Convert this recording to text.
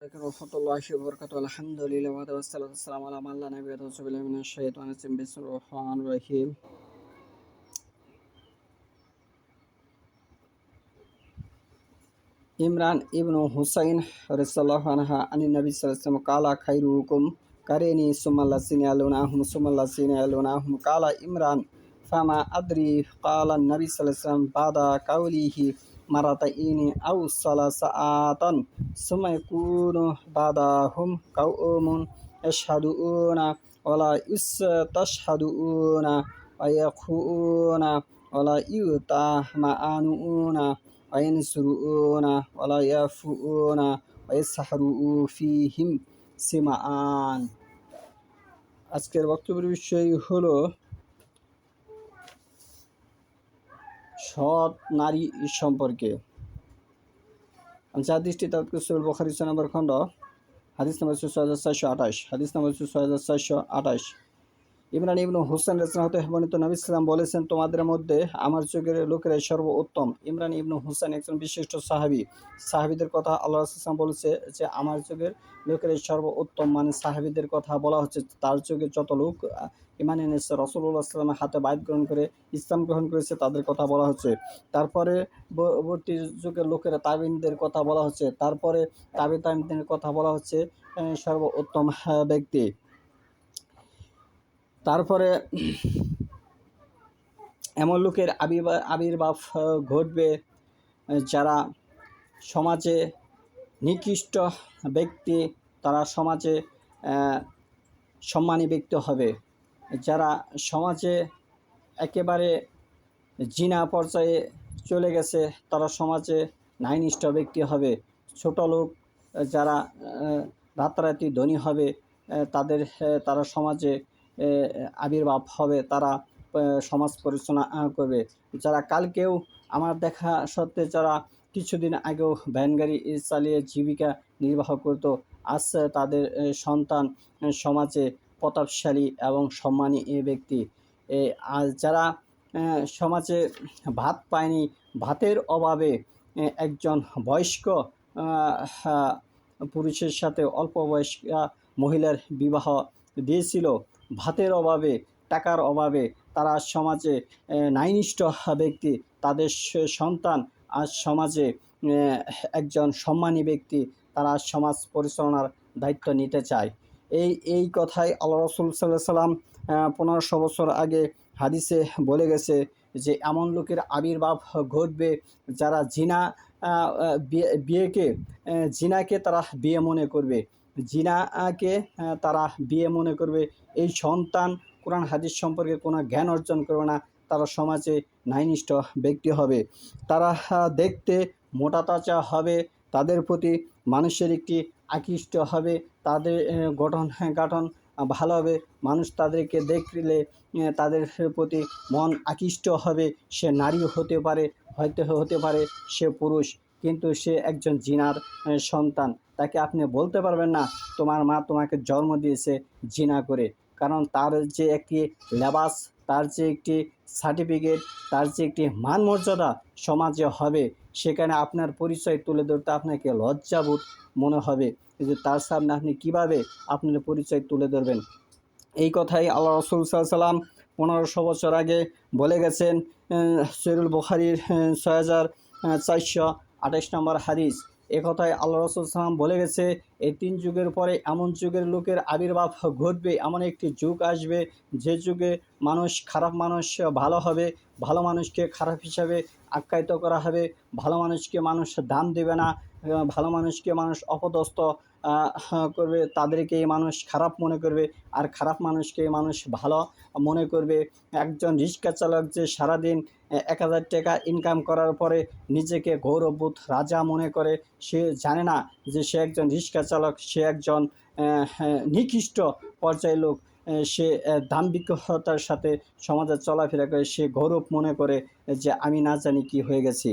রহমতুল্লাহি ওয়া বারাকাতুহু আলহামদুলিল্লাহ ওয়া সাল্লাতু ওয়াসসালামু আলা মান লা নাবিয়্যা বা'দাহু বিল্লাহি মিনাশ শাইতানির রাজিম বিসমিল্লাহির রহমানির রহিম ইমরান ইবনু হুসাইন রাদিয়াল্লাহু আনহা আনিন নবী সাল্লাল্লাহু আলাইহি ওয়াসাল্লাম কালা খায়রুকুম কারিনি সুম্মাল্লাযিনা ইয়ালুনাহুম সুম্মাল্লাযিনা ইয়ালুনাহুম কালা ইমরান ফামা আদরি কালা নবী সাল্লাল্লাহু আলাইহি ওয়াসাল্লাম বাদা কাউলিহি মারাতাইনি আও সালাসাতান সুম্মা ইয়াকুনু বাদাহুম কাউমুন ইয়াশহাদুনা ওয়ালা ইস্তাশহাদুনা ওয়া ইয়াখুনা ওয়ালা ইউতামাআনুনা ওয়াইনসুরুনা ওয়ালা ইয়াফুনা ওয়াইসহারু ফীহিম সিমাআন। আজকের বক্তব্যের বিষয় হলো সৎ নারী সম্পর্কে। যার দৃষ্টি তাৎকুর সহিহ বুখারী 6 নম্বর খণ্ড হাদিস নম্বর 6428 হাদিস নম্বর 6428 ইমরান ইবনু হুসাইন রাদিয়াল্লাহু আনহু বর্ণিত নবী সাল্লাল্লাহু বলেছেন, তোমাদের মধ্যে আমার যুগের লোকেরাই সর্বোত্তম। ইমরান ইবনু হুসাইন একজন বিশিষ্ট সাহাবীদের কথা আল্লাহ রাসূল সাল্লাল্লাহু বলেছে যে আমার যুগের লোকেরাই সর্বোত্তম, মানে সাহাবীদের কথা বলা হচ্ছে। তার যুগে যত লোক ঈমান এনেছে, রাসূলুল্লাহ সাল্লাল্লাহু আলাইহি ওয়াসাল্লামের হাতে বায়াত গ্রহণ করে ইসলাম গ্রহণ করেছে, তাদের কথা বলা হচ্ছে। তারপরে পরবর্তী যুগের লোকেরা তাবিঈনদের কথা বলা হচ্ছে। তারপরে তাবিঈনদের কথা বলা হচ্ছে সর্বোত্তম ব্যক্তি। তারপরে এমন লোকের আবির্ভাব ঘটবে যারা সমাজে নিকৃষ্ট ব্যক্তি, তারা সমাজে সম্মানী ব্যক্তি হবে। যারা সমাজে একেবারে জিনা পর্যায়ে চলে গেছে, তারা সমাজে ন্যায়নিষ্ঠ ব্যক্তি হবে। ছোট লোক যারা রাতারাতি ধনী হবে, তারা সমাজে আবির্ভাব হবে, তারা সমাজ পরিচালনা করবে। যারা কালকেও আমার দেখা সত্ত্বে যারা কিছুদিন আগেও ভ্যান গাড়ি চালিয়ে জীবিকা নির্বাহ করত, আজ তাদের সন্তান সমাজে প্রতাপশালী এবং সম্মানী ব্যক্তি। আর যারা সমাজে ভাত পায়নি, ভাতের অভাবে একজন বয়স্ক পুরুষের সাথে অল্প বয়স্কা মহিলার বিবাহ দিয়েছিল, ভাতের অভাবে, টাকার অভাবে, তারা সমাজে ন্যায়নিষ্ঠ ব্যক্তি, তাদের সন্তান আজ সমাজে একজন সম্মানী ব্যক্তি, তারা সমাজ পরিচালনার দায়িত্ব নিতে চায়। এই কথাই আল্লাহ রাসূল সাল্লাল্লাহু আলাইহি ওয়াসাল্লাম 1500 বছর আগে হাদিসে বলে গেছে যে এমন লোকের আবির্ভাব ঘটবে যারা জিনাকে তারা বিয়ে মনে করবে, জিনাকে তারা বিয়ে মনে করবে। এই সন্তান কোরআন হাদিস সম্পর্কে কোনো জ্ঞান অর্জন করবে না, তারা সমাজে ন্যায়নিষ্ঠ ব্যক্তি হবে। তারা দেখতে মোটা তাজা হবে, তাদের প্রতি মানুষের একটি আকৃষ্ট হবে, তাদের গঠন ভালো হবে, মানুষ তাদেরকে দেখলে তাদের প্রতি মন আকৃষ্ট হবে। সে নারী হতে পারে, হতে পারে সে পুরুষ, কিন্তু সে একজন জিনার সন্তান। তাকে আপনি বলতে পারবেন না তোমার মা তোমাকে জন্ম দিয়েছে জিনা করে, কারণ তার যে একটি লেবাস, তার যে একটি সার্টিফিকেট, তার যে একটি মান মর্যাদা সমাজে হবে, সেখানে আপনার পরিচয় তুলে ধরতে আপনাকে লজ্জাবোধ মনে হবে যে তার সামনে আপনি কীভাবে আপনার পরিচয় তুলে ধরবেন। এই কথাই আল্লাহ রাসূল সাল্লাল্লাহু আলাইহি ওয়াসাল্লাম 1500 বছর আগে বলে গেছেন। সহিহ বুখারীর 6428 নম্বর হাদিস। কথায় আল্লাহ রাসূল সাল্লাল্লাহু আলাইহি ওয়াসাল্লাম বলে গেছে, এই 3 যুগের পরে এমন যুগের লোকের আবির্ভাব ঘটবে, এমন একটি যুগ আসবে যে যুগে খারাপ মানুষ ভালো হবে, ভালো মানুষকে খারাপ হিসাবে আখ্যায়িত করা হবে, ভালো মানুষকে মানুষ দাম দেবে না, ভালো মানুষকে মানুষ অপদস্থ করবে, তাদেরকেই মানুষ খারাপ মনে করবে, আর খারাপ মানুষকে মানুষ ভালো মনে করবে। একজন রিক্সা চালক যে সারাদিন 1000 টাকা ইনকাম করার পরে নিজেকে গৌরববোধ রাজা মনে করে, সে জানে না যে সে একজন রিক্সা চালক, সে একজন নিকৃষ্ট পর্যায়ের লোক। সে দাম্ভিকতার সাথে সমাজে চলাফেরা করে, সে গৌরব মনে করে যে আমি না জানি কি হয়ে গেছি।